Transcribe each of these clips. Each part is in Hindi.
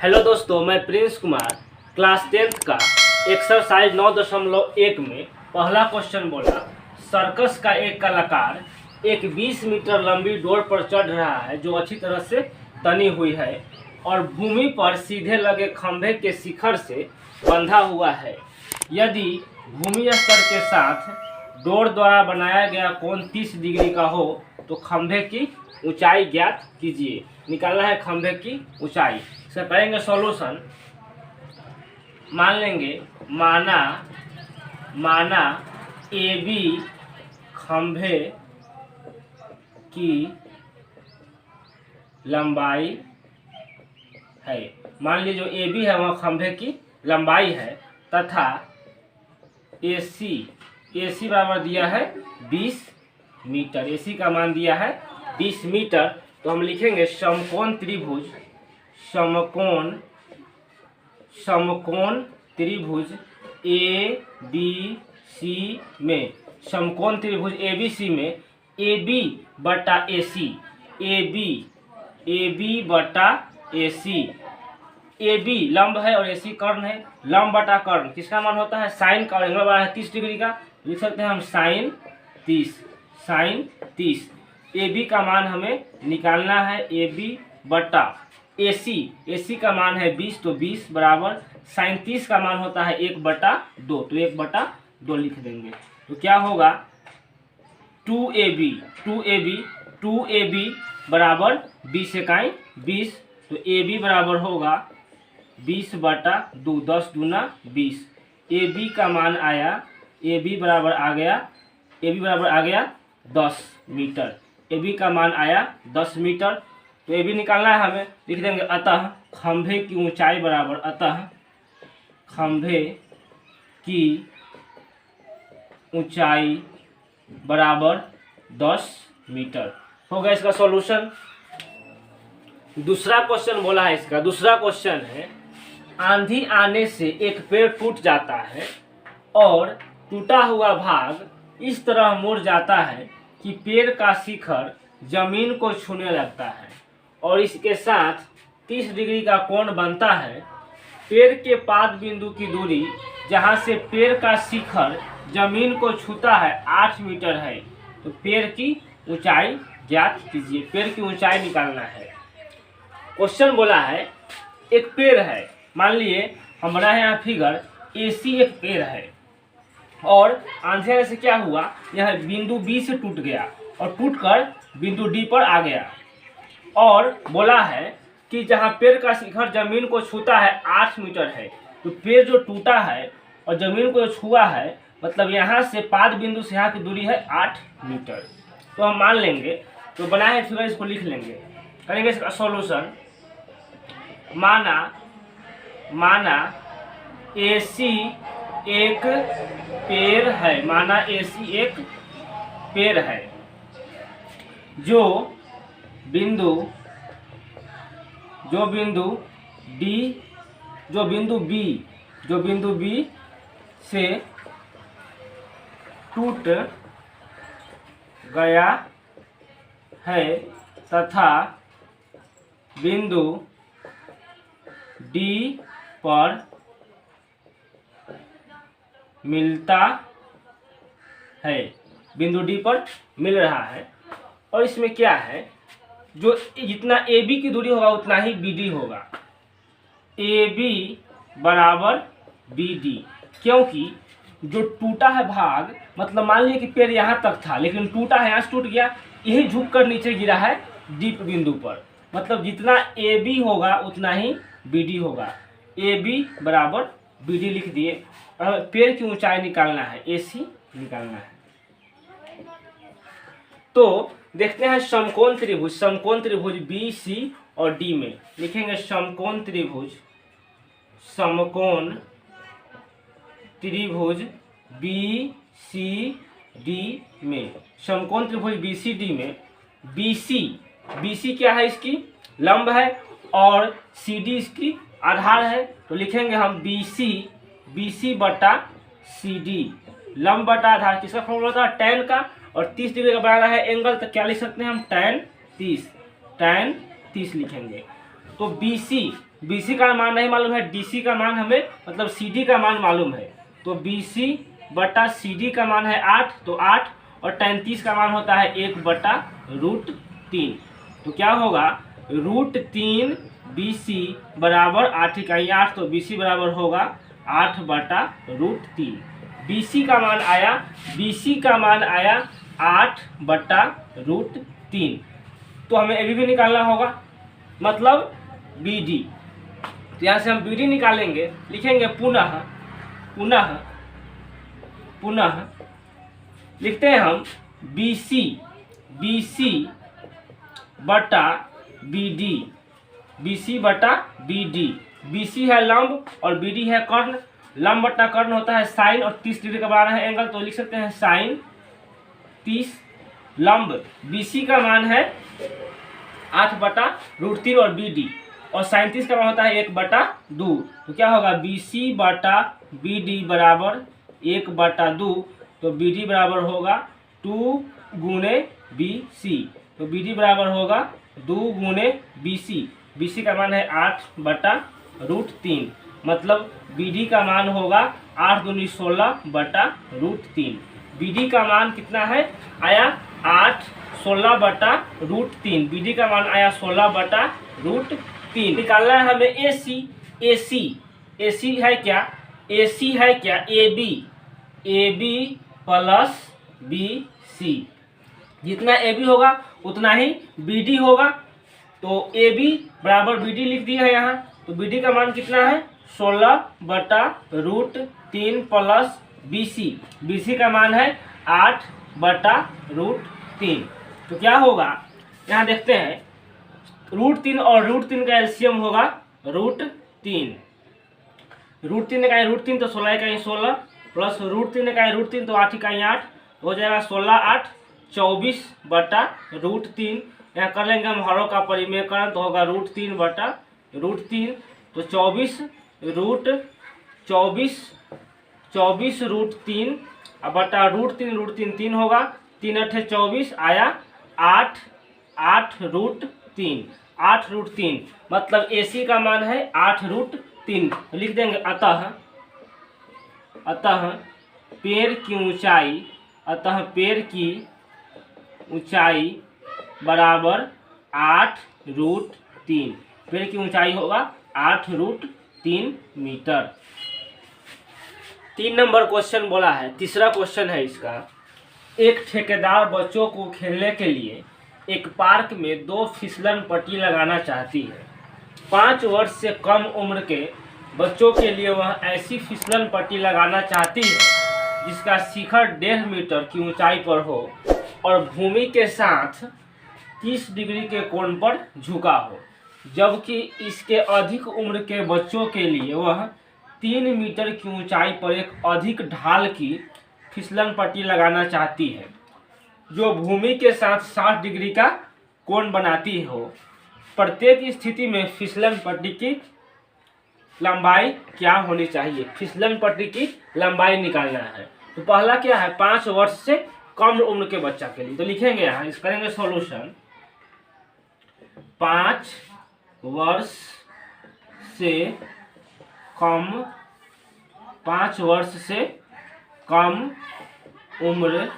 हेलो दोस्तों, मैं प्रिंस कुमार क्लास 10th का एक्सरसाइज 9.1 में पहला क्वेश्चन बोला। सर्कस का एक कलाकार एक 20 मीटर लंबी डोर पर चढ़ रहा है जो अच्छी तरह से तनी हुई है और भूमि पर सीधे लगे खंभे के शिखर से बंधा हुआ है। यदि भूमि स्तर के साथ डोर द्वारा बनाया गया कोण 30 डिग्री का हो तो खंभे की ऊंचाई ज्ञात कीजिए। निकालना है खंभे की ऊंचाई। इसका करेंगे सॉल्यूशन। मान लेंगे माना ए बी खंभे की लंबाई है। मान लीजिए जो ए बी है वह खंभे की लंबाई है तथा ए सी बराबर दिया है 20 मीटर। ए सी का मान दिया है 20 मीटर। तो हम लिखेंगे समकोण त्रिभुज ए बी सी में, समकोण त्रिभुज ए बी सी में ए बी बटा ए बी बटा ए सी। ए बी लंब है और ए सी कर्ण है। लंब बटा कर्ण किसका मान होता है? साइन का। और एंगल बना है 30 डिग्री का, लिख सकते हैं हम साइन 30। ए बी का मान हमें निकालना है। ए बी बटा ए सी का मान है 20, तो 20 बराबर साइन 30 का मान होता है 1/2, तो 1/2 लिख देंगे। तो क्या होगा 2ab बराबर 20 इकाई 20, तो ए बी बराबर होगा 20/2, 10 दूना 20। ए बी का मान आया, ए बी बराबर आ गया 10 मीटर। ए बी का मान आया 10 मीटर। तो ए बी निकालना है हमें, लिख देंगे अतः खंभे की ऊंचाई बराबर, अतः खंभे की ऊंचाई बराबर 10 मीटर। हो गया इसका सॉल्यूशन। दूसरा क्वेश्चन बोला है इसका। दूसरा क्वेश्चन है आंधी आने से एक पेड़ टूट जाता है और टूटा हुआ भाग इस तरह मुड़ जाता है कि पेड़ का शिखर जमीन को छूने लगता है और इसके साथ 30 डिग्री का कोण बनता है। पेड़ के पाद बिंदु की दूरी जहां से पेड़ का शिखर जमीन को छूता है 8 मीटर है। तो पेड़ की ऊंचाई ज्ञात कीजिए। पेड़ की ऊंचाई निकालना है। क्वेश्चन बोला है एक पेड़ है, मान लिए हम बनाए यहाँ फिगर, AC एक पेड़ है और आंधी आने से क्या हुआ, यह बिंदु B से टूट गया और टूटकर बिंदु D पर आ गया। और बोला है कि जहाँ पेड़ का शिखर जमीन को छूता है 8 मीटर है। तो पेड़ जो टूटा है और जमीन को जो छुआ है, मतलब यहाँ से पाद बिंदु से यहाँ की दूरी है 8 मीटर। तो हम मान लेंगे, तो बनाए हैं फिगर, इसको लिख लेंगे। करेंगे इसका सॉल्यूशन। माना AC एक पेड़ है, माना AC एक पेड़ है जो बिंदु B से टूट गया है तथा बिंदु D पर मिलता है, बिंदु D पर मिल रहा है। और इसमें क्या है, जो जितना AB की दूरी होगा उतना ही BD होगा। AB बराबर BD, क्योंकि जो टूटा है भाग, मतलब मान लीजिए कि पेड़ यहाँ तक था लेकिन टूटा है, यहाँ से टूट गया, यही झुक कर नीचे गिरा है D बिंदु पर, मतलब जितना AB होगा उतना ही BD होगा। AB बराबर BD लिख दिए। पेड़ की ऊंचाई निकालना है, AC निकालना है। तो देखते हैं समकोण त्रिभुज BC और D में। लिखेंगे समकोण त्रिभुज BCD में, समकोण त्रिभुज BCD में BC क्या है, इसकी लंब है और CD इसकी आधार है। तो लिखेंगे हम BC बटा CD, लंब बटा आधार। किसका फॉर्मूला था? tan का। और 30 डिग्री का बनाना है एंगल, तो क्या लिख सकते हैं हम? tan 30 लिखेंगे। तो BC BC का मान नहीं मालूम है, DC का मान हमें मतलब CD का मान मालूम है। तो BC बटा CD का मान है 8, तो 8 और tan 30 का मान होता है 1/√3। तो क्या होगा, √3 BC बराबर 8 इकाई 8, तो BC बराबर होगा 8/√3। BC का मान आया, BC का मान आया 8/√3। तो हमें AB भी निकालना होगा, मतलब BD। तो यहाँ से हम BD निकालेंगे, लिखेंगे पुनः पुनः पुनः लिखते हैं हम BC बटा BD, BC बटा BD। BC है लंब और BD है कर्ण। लंब बटा कर्ण होता है साइन, और 30 डिग्री का बनाना है एंगल, तो लिख सकते हैं साइन 30। लंब BC का मान है 8/√3 और BD, और साइन 30 का मान होता है 1/2। तो क्या होगा, BC बटा BD बराबर 1/2। तो BD बराबर होगा 2 गुने BC, तो BD बराबर होगा 2 गुने BC। BC का मान है 8/√3, मतलब BD का मान होगा 8 दूनी 16/√3। BD का मान कितना है, आया 8 16/√3। BD का मान आया 16/√3। निकालना है हमें AC है क्या, AC है क्या, AB प्लस BC। जितना AB होगा उतना ही BD होगा। तो AB बराबर BD लिख दिया है यहाँ। तो BD का मान कितना है, 16/√3 प्लस BC का मान है 8/√3। तो क्या होगा, यहाँ देखते हैं, √3 और √3 का एलसीएम होगा √3। √3 इकाई √3 तो 16 इकाई 16, प्लस √3 इकाई √3 तो 8 इकाई 8, हो जाएगा 16 8 24/√3। यहाँ कर लेंगे हम हरों का परिमेयकरण, तो होगा √3/√3। तो 24/√3 बटा √3 3 होगा, 3 8 24, आया 8/√3। 8/√3 मतलब AC का मान है 8/√3। लिख देंगे अतः पेड़ की ऊंचाई बराबर 8/√3। पेड़ की ऊंचाई होगा 8/√3 मीटर। 3 नंबर क्वेश्चन बोला है, तीसरा क्वेश्चन है इसका। एक ठेकेदार बच्चों को खेलने के लिए एक पार्क में 2 फिसलन पट्टी लगाना चाहती है। 5 वर्ष से कम उम्र के बच्चों के लिए वह ऐसी फिसलन पट्टी लगाना चाहती है जिसका शिखर 1.5 मीटर की ऊंचाई पर हो और भूमि के साथ 30 डिग्री के कोण पर झुका हो, जबकि इसके अधिक उम्र के बच्चों के लिए वह 3 मीटर की ऊंचाई पर एक अधिक ढाल की फिसलन पट्टी लगाना चाहती है जो भूमि के साथ 60 डिग्री का कोण बनाती हो। प्रत्येक स्थिति में फिसलन पट्टी की लंबाई क्या होनी चाहिए। फिसलन पट्टी की लंबाई निकालना है। तो पहला क्या है, 5 वर्ष से कम उम्र के बच्चा के लिए। तो लिखेंगे यहाँ, इस करेंगे सॉल्यूशन। 5 वर्ष से कम उम्र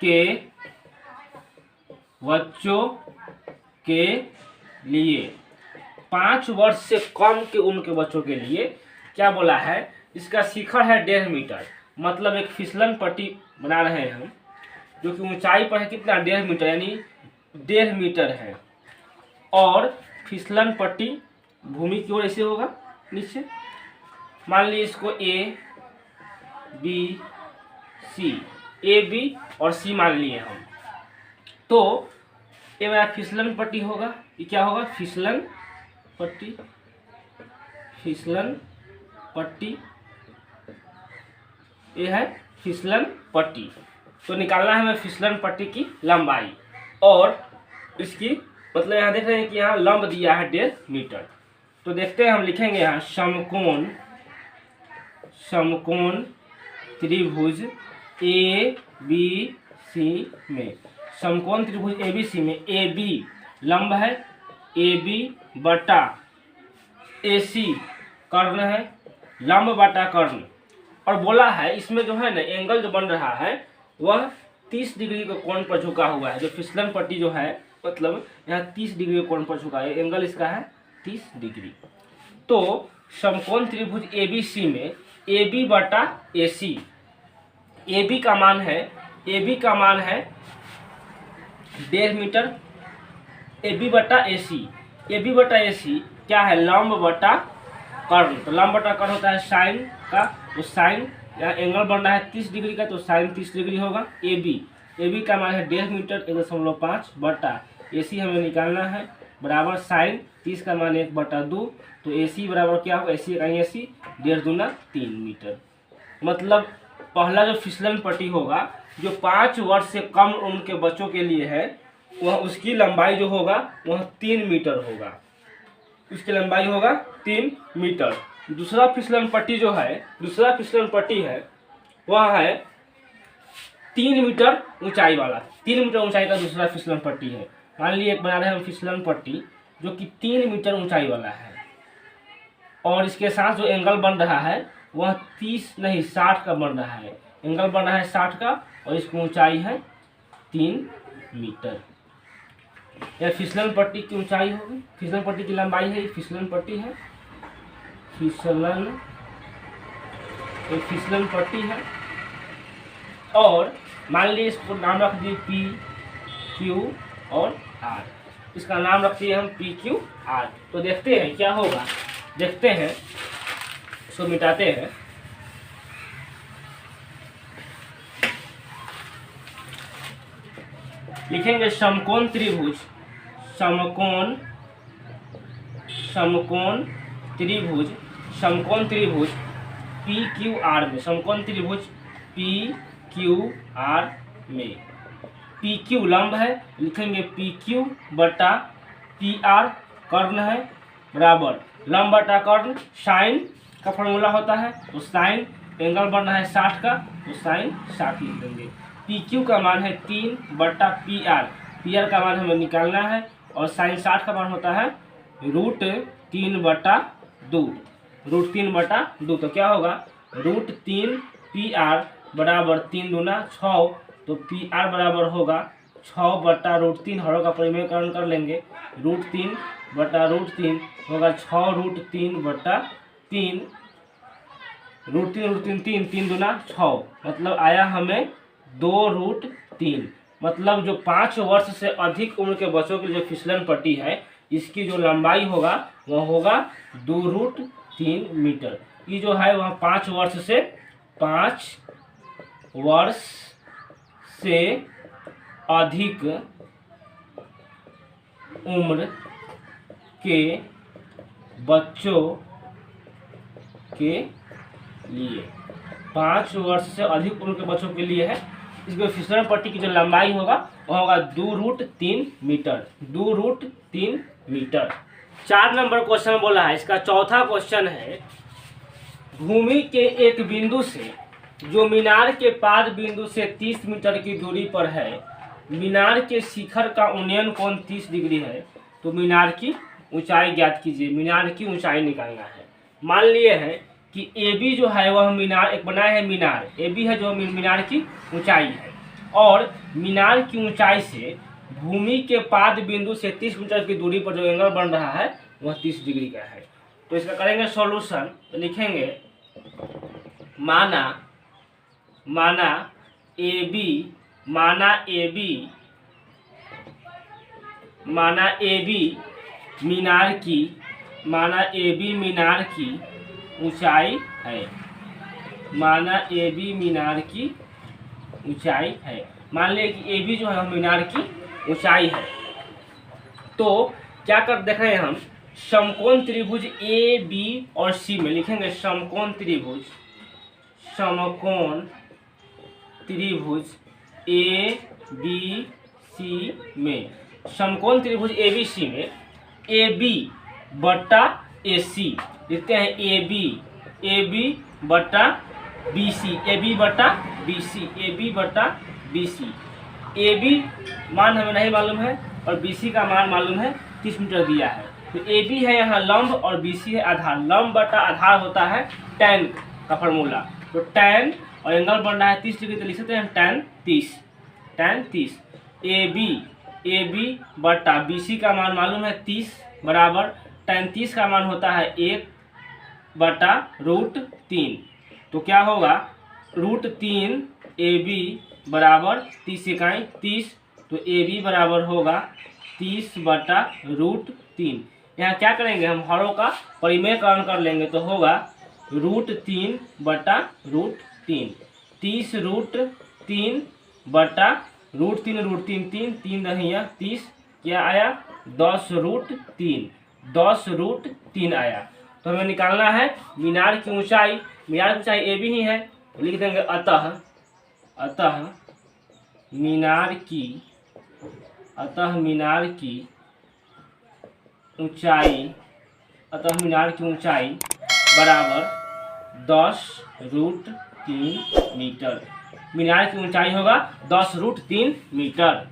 के बच्चों के लिए, 5 वर्ष से कम के उम्र के बच्चों के लिए क्या बोला है, इसका शिखर है 1.5 मीटर, मतलब एक फिसलन पट्टी बना रहे हैं हम जो कि ऊंचाई पर है कितना, 1.5 मीटर, यानी 1.5 मीटर है। और फिसलन पट्टी भूमि की ओर ऐसे होगा नीचे। मान लीजिए इसको A B और C मान लिए हम। तो ये मेरा फिसलन पट्टी होगा, ये क्या होगा, फिसलन पट्टी, ये है फिसलन पट्टी। तो निकालना है हमें फिसलन पट्टी की लंबाई, और इसकी मतलब यहाँ देख रहे हैं कि यहाँ लंब दिया है 1.5 मीटर। तो देखते हैं, हम लिखेंगे यहाँ समकोण त्रिभुज ABC में, समकोण त्रिभुज ABC में AB लंब है, AB बटा AC कर्ण है, लंब बटा कर्ण। और बोला है इसमें जो है ना एंगल जो बन रहा है वह 30 डिग्री के कोण पर झुका हुआ है। जो फिसलन पट्टी जो है मतलब यहाँ 30 डिग्री के कोण पर झुका है, एंगल इसका है 30 डिग्री। तो समकोण त्रिभुज ABC में AB बटा AC, AB का मान है 1.5 मीटर। AB बटा AC क्या है, लंब बटा कर्ण। तो लंब बटा कर्ण होता है साइन का, तो साइन यहाँ एंगल बन रहा है 30 डिग्री का, तो साइन 30 डिग्री होगा। AB का मान है 1.5 मीटर 1.5 बटा AC हमें निकालना है बराबर साइन 30 का मान 1/2। तो AC बराबर क्या होगा, AC 1.5 दूना 3 मीटर। मतलब पहला जो फिसलन पट्टी होगा जो 5 वर्ष से कम उम्र के बच्चों के लिए है वह उसकी लंबाई जो होगा वह 3 मीटर होगा, उसकी लंबाई होगा 3 मीटर। दूसरा फिसलन पट्टी जो है, दूसरा फिसलन पट्टी है वह है 3 मीटर ऊंचाई वाला, 3 मीटर ऊंचाई का दूसरा फिसलन पट्टी है। मान लीजिए एक बना रहे हैं हम फिसलन पट्टी जो कि 3 मीटर ऊंचाई वाला है और इसके साथ जो एंगल बन रहा है वह 60 का बन रहा है, एंगल बन रहा है 60 का और इसकी ऊंचाई है 3 मीटर। यह फिसलन पट्टी की ऊंचाई होगी, फिसलन पट्टी की लंबाई है, फिसलन पट्टी है, फिसलन पट्टी है। और मान लीजिए इसको नाम रख दिए P, Q और R, इसका नाम रख दिए हम PQR। तो देखते हैं क्या होगा, देखते हैं, इसको मिटाते हैं। लिखेंगे समकोण त्रिभुज, समकोण त्रिभुज PQR में, समकोण त्रिभुज PQR में PQ लंब है, लिखेंगे PQ बटा PR कर्ण है बराबर लंब बटा कर्ण साइन का फॉर्मूला होता है। तो साइन एंगल बन रहा है 60 का, तो साइन 60 लिख देंगे। PQ का मान है 3 बटा PR का मान हमें निकालना है और साइन 60 का मान होता है √3/2। तो क्या होगा, √3 PR बराबर 3 दूना 6। तो PR बराबर होगा 6 बटा √3, हरों का परिमेयकरण कर लेंगे, √3 बटा √3 होगा 6 √3 बटा 3, √3 3 दूना 6, मतलब आया हमें 2√3। मतलब जो 5 वर्ष से अधिक उम्र के बच्चों की जो फिसलन पट्टी है इसकी जो लंबाई होगा वह होगा 2√3 मीटर। ये जो है वह 5 वर्ष से अधिक उम्र के बच्चों के लिए, 5 वर्ष से अधिक उम्र के बच्चों के लिए है। इसमें फिसलन पट्टी की जो लंबाई होगा वह होगा 2√3 मीटर। 4 नंबर क्वेश्चन में बोला है, इसका चौथा क्वेश्चन है भूमि के एक बिंदु से जो मीनार के पाद बिंदु से 30 मीटर की दूरी पर है, मीनार के शिखर का उन्नयन कोण 30 डिग्री है। तो मीनार की ऊंचाई ज्ञात कीजिए, मीनार की ऊंचाई निकालना है। मान लिए है कि AB जो है वह मीनार एक बनाया है, मीनार AB है जो मीनार की ऊंचाई है और मीनार की ऊंचाई से भूमि के पाद बिंदु से 30 मीटर की दूरी पर जो एंगल बन रहा है वह 30 डिग्री का है। तो इसका करेंगे सॉल्यूशन। तो लिखेंगे माना AB मीनार की ऊंचाई है, मान लिया कि AB जो है मीनार की ऊंचाई है। तो क्या कर देख रहे हैं हम, समकोण त्रिभुज AB और C में लिखेंगे समकोण त्रिभुज ABC में, समकोण त्रिभुज ABC में AB बटा AC लिखते हैं, AB बटा BC, AB बटा BC। AB मान हमें नहीं मालूम है और BC का मान मालूम है 30 मीटर दिया है। तो ए बी है यहाँ लंब और बी सी है आधार। लंब बटा आधार होता है tan का फॉर्मूला। तो tan और एंगल बन रहा है 30 डिग्री, तो लिख सकते हैं tan 30। ए बी बटा बी सी का मान मालूम है 30 बराबर tan 30 का मान होता है 1/√3। तो क्या होगा √3 ए बी बराबर 30 इकाई 30। तो ए बी बराबर होगा 30/√3। यहाँ क्या करेंगे हम हरों का परिमेयकरण कर लेंगे तो होगा √3/√3। 30√3 बटा √3 3 दहिया 30 क्या आया 10√3 आया। तो हमें निकालना है मीनार की ऊंचाई। मीनार की ऊंचाई ए भी ही है, तो लिख देंगे अतः मीनार की ऊंचाई बराबर 10√3 मीटर। मीनार की ऊंचाई होगा 10√3 मीटर।